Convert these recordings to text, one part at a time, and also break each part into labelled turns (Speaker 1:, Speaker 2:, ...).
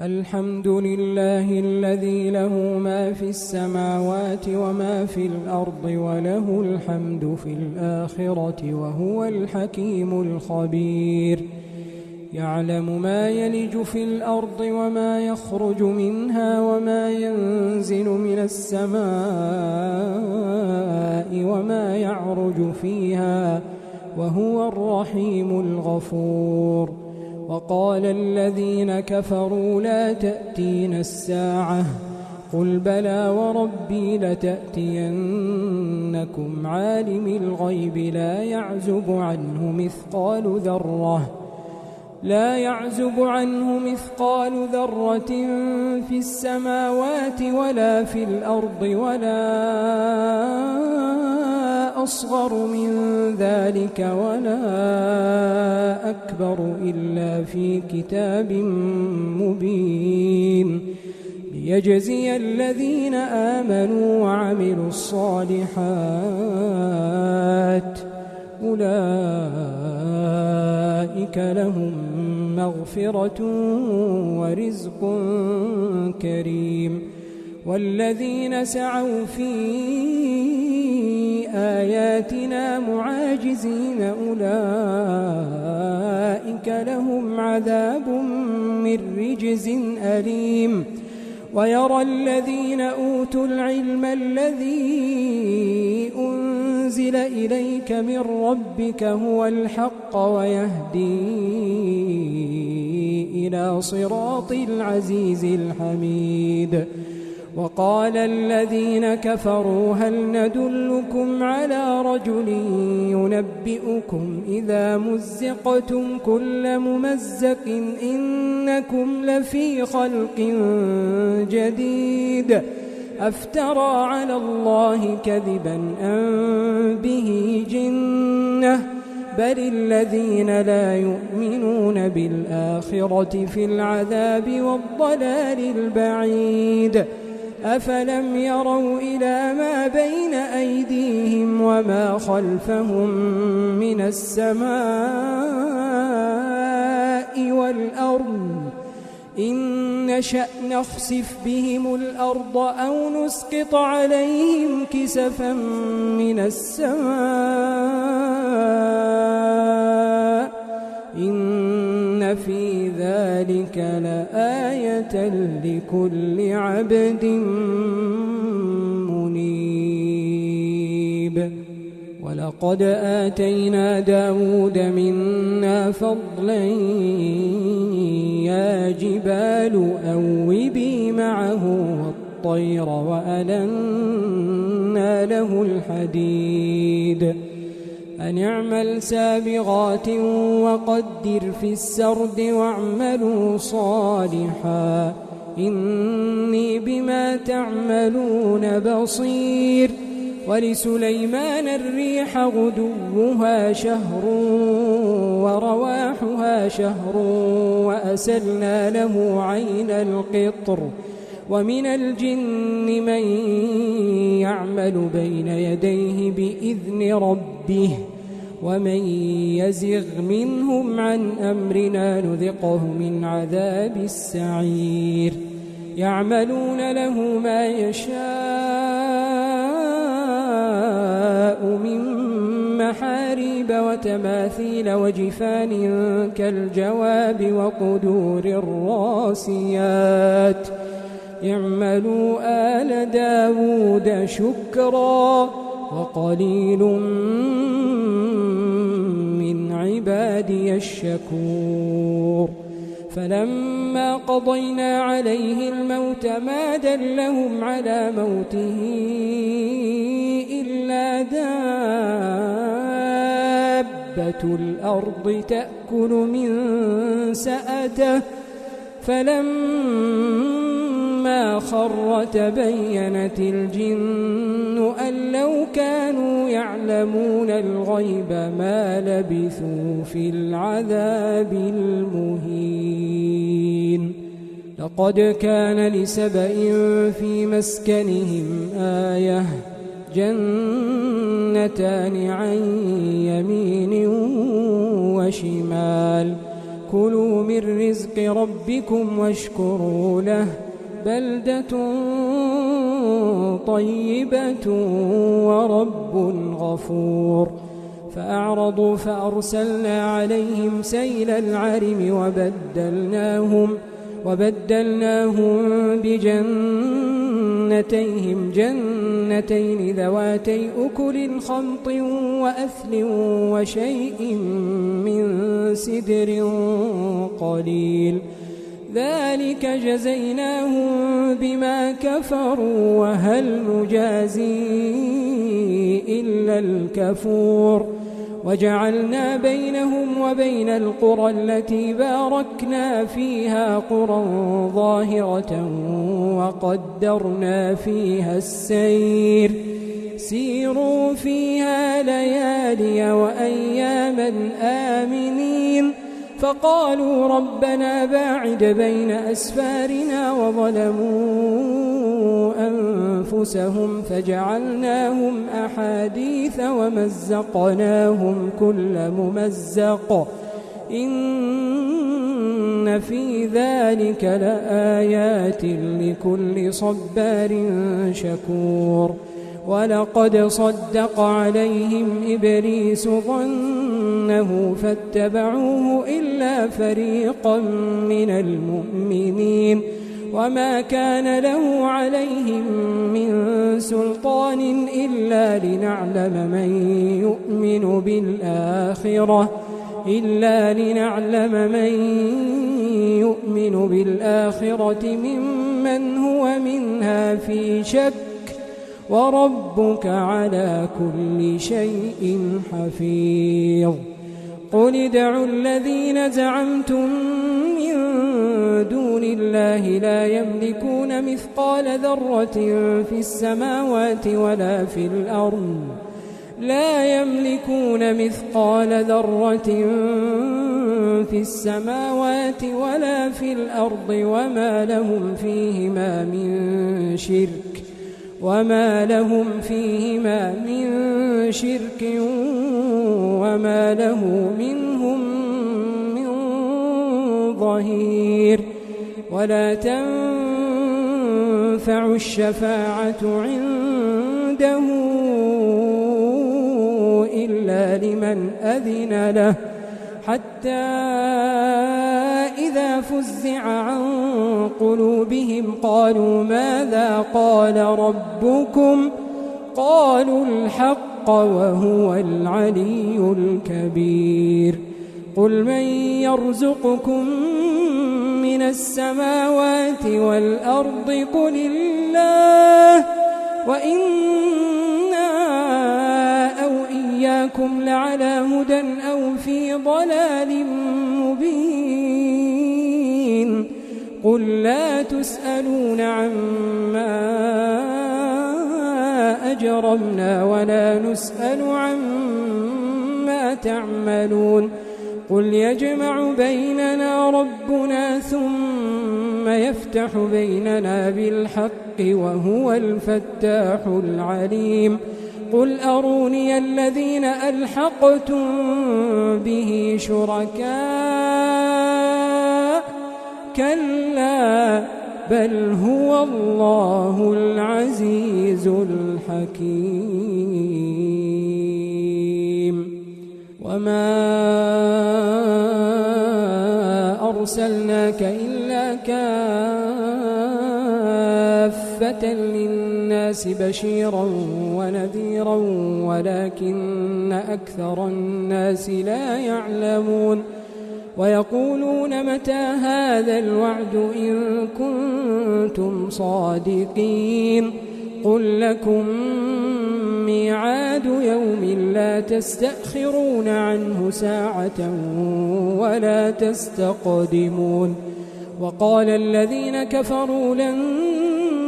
Speaker 1: الحمد لله الذي له ما في السماوات وما في الأرض وله الحمد في الآخرة وهو الحكيم الخبير. يعلم ما يلج في الأرض وما يخرج منها وما ينزل من السماء وما يعرج فيها وهو الرحيم الغفور. وقال الذين كفروا لا تأتين الساعة قل بلى وربي لتأتينكم عالم الغيب لا يعزب عنه مثقال ذرة في السماوات ولا في الأرض ولا أصغر من ذلك ولا أكبر إلا في كتاب مبين ليجزي الذين آمنوا وعملوا الصالحات أولئك لهم مغفرة ورزق كريم. والذين سعوا في آياتنا معاجزين أولئك لهم عذاب من رجز أليم. ويرى الذين أوتوا العلم الذي أنزل إليك من ربك هو الحق ويهدي إلى صراط العزيز الحميد. وقال الذين كفروا هل ندلكم على رجل ينبئكم إذا مزقتم كل ممزق إنكم لفي خلق جديد أفترى على الله كذبا أم به جنة بل الذين لا يؤمنون بالآخرة في العذاب والضلال البعيد. أفلم يروا إلى ما بين أيديهم وما خلفهم من السماء والأرض إن نشأ نخسف بهم الأرض أو نسقط عليهم كسفا من السماء إن في ذلك لآية لكل عبد منيب. ولقد آتينا داود منا فضلا يا جبال أوبي معه والطير وألنا له الحديد أن اعمل سابغات وقدر في السرد واعملوا صالحا إني بما تعملون بصير. ولسليمان الريح غدوها شهر ورواحها شهر وأسلنا له عين القطر ومن الجن من يعمل بين يديه بإذن ربه ومن يزغ منهم عن أمرنا نذقه من عذاب السعير. يعملون له ما يشاء من محاريب وتماثيل وجفان كالجواب وقدور الراسيات. اعملوا آل داود شكرا وقليل من عبادي الشكور. فلما قضينا عليه الموت ما دلهم على موته إلا دابة الأرض تأكل من سأته فلما خر تبينت الجن أن لو كانوا يعلمون الغيب ما لبثوا في العذاب المهين. لقد كان لسبإ في مسكنهم آية جنتان عن يمين وشمال كلوا من رزق ربكم واشكروا له بلدة طيبة ورب غفور فأعرضوا فأرسلنا عليهم سيل العرم وبدلناهم بجنتيهم جنتين ذواتي أكل خمط وأثل وشيء من سدر قليل ذلك جزيناهم بما كفروا وهل نجازي إلا الكفور وجعلنا بينهم وبين القرى التي باركنا فيها قرى ظاهرة وقدرنا فيها السير سيروا فيها ليالي وأياما آمنين فقالوا ربنا باعد بين أسفارنا وظلموا أنفسهم فجعلناهم أحاديث ومزقناهم كل ممزق إن في ذلك لآيات لكل صبار شكور ولقد صدق عليهم إبليس ظنه فاتبعوه إلا فريقا من المؤمنين وما كان له عليهم من سلطان إلا لنعلم من يؤمن بالآخرة ممن هو منها في شك وربك على كل شيء حفيظ قل ادعوا الذين زعمتم من دون الله لا يملكون مثقال ذرة في السماوات ولا في الأرض وما لهم فيهما من شرك وما له منهم من ظهير ولا تنفع الشفاعة عنده إلا لمن أذن له حتى إذا فزع عن قلوبهم قالوا ماذا قال ربكم قالوا الحق وهو العلي الكبير قل من يرزقكم من السماوات والأرض قل الله وإنا أو إياكم لعلى هدى أو في ضلال مبين قل لا تسألون عما أجرمنا ولا نسأل عما تعملون قل يجمع بيننا ربنا ثم يفتح بيننا بالحق وهو الفتاح العليم قل أروني الذين ألحقتم به شركاء كلا بل هو الله العزيز الحكيم وما أرسلناك إلا كافة للناس بشيرا ونذيرا ولكن أكثر الناس لا يعلمون ويقولون متى هذا الوعد إن كنتم صادقين قل لكم ميعاد يوم لا تستأخرون عنه ساعة ولا تستقدمون وقال الذين كفروا لن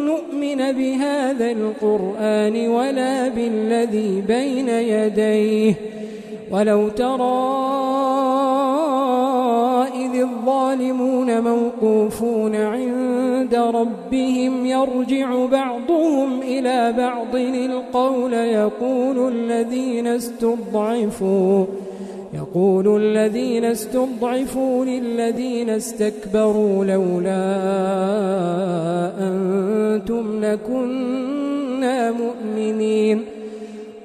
Speaker 1: نؤمن بهذا القرآن ولا بالذي بين يديه ولو ترى إذ الظالمون موقوفون عند ربهم يرجع بعضهم إلى يقول الذين استضعفوا للذين استكبروا لولا أنتم لكنا مؤمنين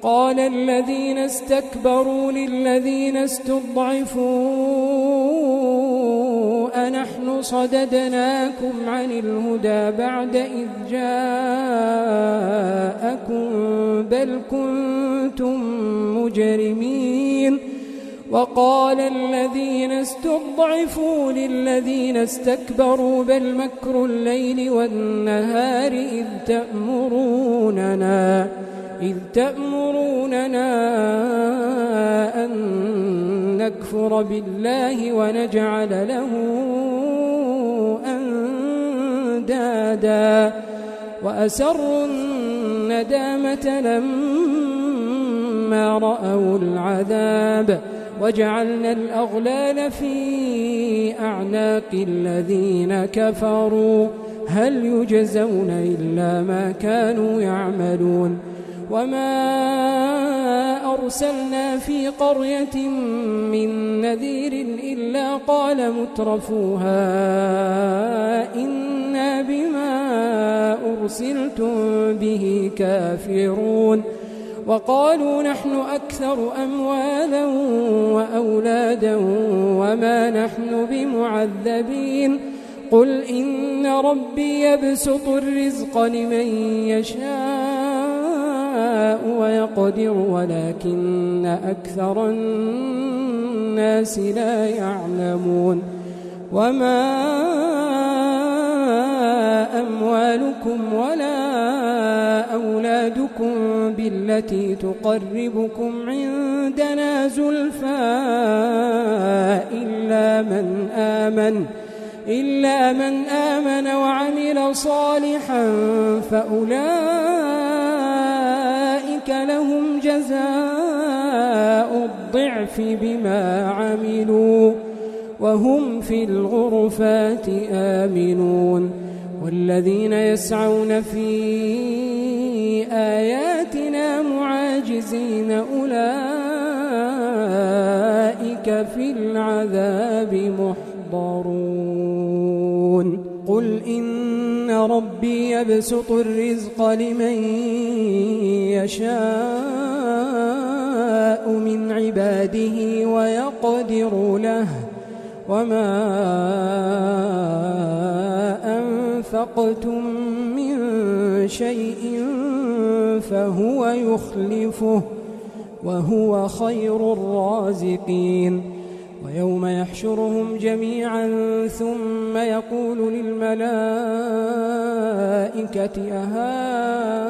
Speaker 1: قال الذين استكبروا للذين استضعفوا أنحن صددناكم عن الهدى بعد إذ جاءكم بل كنتم مجرمين وقال الذين استضعفوا للذين استكبروا بل مكر الليل والنهار إذ تأمروننا أن نكفر بالله ونجعل له أندادا وأسروا الندامة لما رأوا العذاب وجعلنا الأغلال في أعناق الذين كفروا هل يجزون إلا ما كانوا يعملون وما أرسلنا في قرية من نذير إلا قال مترفوها إنا بما أرسلتم به كافرون وقالوا نحن أكثر أموالا وأولادا وما نحن بمعذبين قل إن ربي يبسط الرزق لمن يشاء ويقدر ولكن أكثر الناس لا يعلمون وما أموالكم ولا أولادكم بالتي تقربكم عندنا زلفى إلا من آمن وعمل صالحا فأولئك لهم جزاء الضعف بما عملوا وهم في الغرفات آمنون والذين يسعون في آياتنا معاجزين أولئك في العذاب محضرون قل إن ربي يبسط الرزق لمن يشاء من عباده ويقدر له وما أنفقتم من شيء فهو يخلفه وهو خير الرازقين ويوم يحشرهم جميعا ثم يقول للملائكة أهؤلاء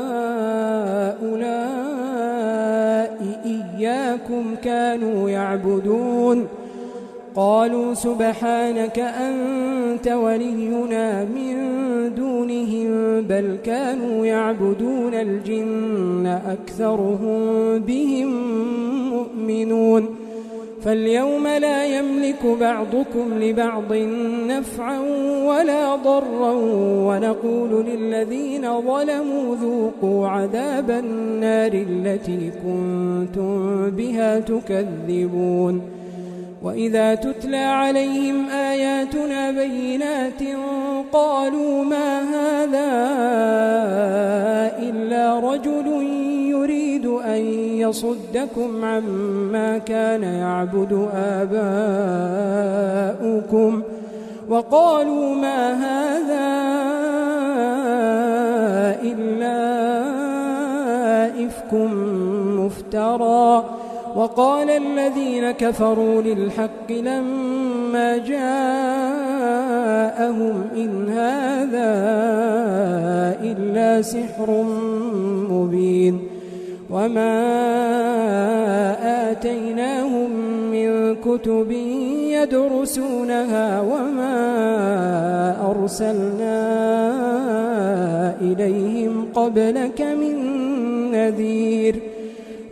Speaker 1: إياكم كانوا يعبدون قالوا سبحانك أنت ولينا من دونهم بل كانوا يعبدون الجن أكثرهم بهم مؤمنون فاليوم لا يملك بعضكم لبعض نفعا ولا ضرا ونقول للذين ظلموا ذوقوا عذاب النار التي كنتم بها تكذبون وإذا تتلى عليهم آياتنا بينات قالوا ما هذا إلا رجل يريد أن يصدكم عما كان يعبد آباؤكم وقالوا ما هذا إلا إفك مفترى وقال الذين كفروا للحق لما جاءهم إن هذا إلا سحر مبين وما آتيناهم من كتب يدرسونها وما أرسلنا إليهم قبلك من نذير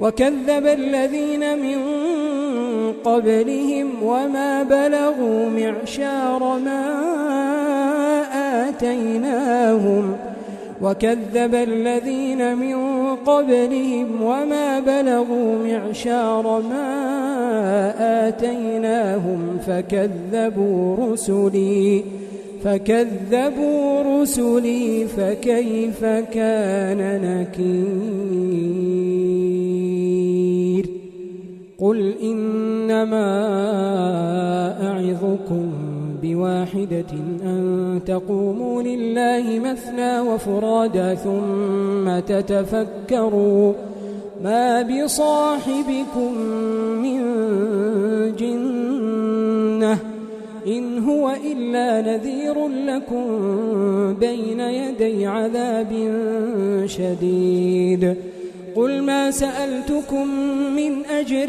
Speaker 1: وكذب الذين من قبلهم وما بلغوا معشار ما آتيناهم وكذب الذين من قبلهم وما بلغوا معشار ما آتيناهم فكذبوا رسلي فكيف كان نكير قل إنما أعظكم بواحدة أن تقوموا لله مثنى وفرادا ثم تتفكروا ما بصاحبكم من جنة إن هو إلا نذير لكم بين يدي عذاب شديد قل ما سألتكم من أجر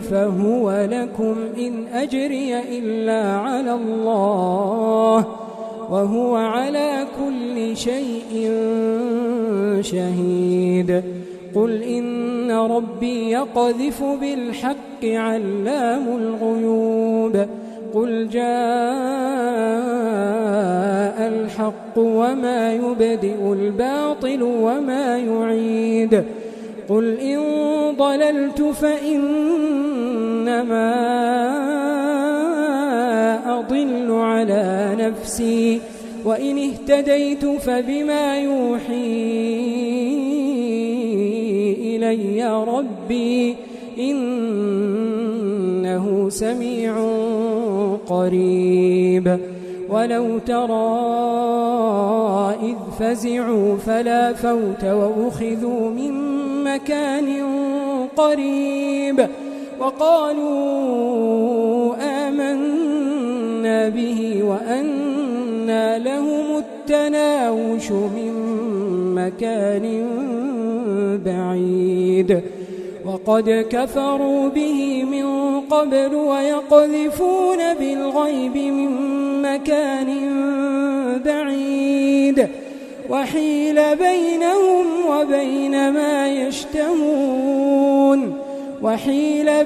Speaker 1: فهو لكم إن أجري إلا على الله وهو على كل شيء شهيد قل إن ربي يقذف بالحق علام الغيوب قل جاء الحق وما يبدئ الباطل وما يعيد قل إن ضللت فإنما أضل على نفسي وإن اهتديت فبما يوحي إلي ربي إنه سميع قريب ولو ترى إذ فزعوا فلا فوت وأخذوا من مكان قريب وقالوا آمنا به وأنى لهم التناوش من مكان بعيد وقد كفروا به من قبل ويقذفون بالغيب من مكان بعيد وحيل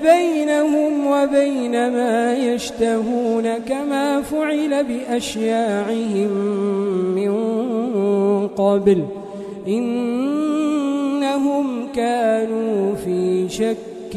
Speaker 1: بينهم وبين ما يشتهون كما فعل بأشياعهم من قبل إنهم كانوا في شك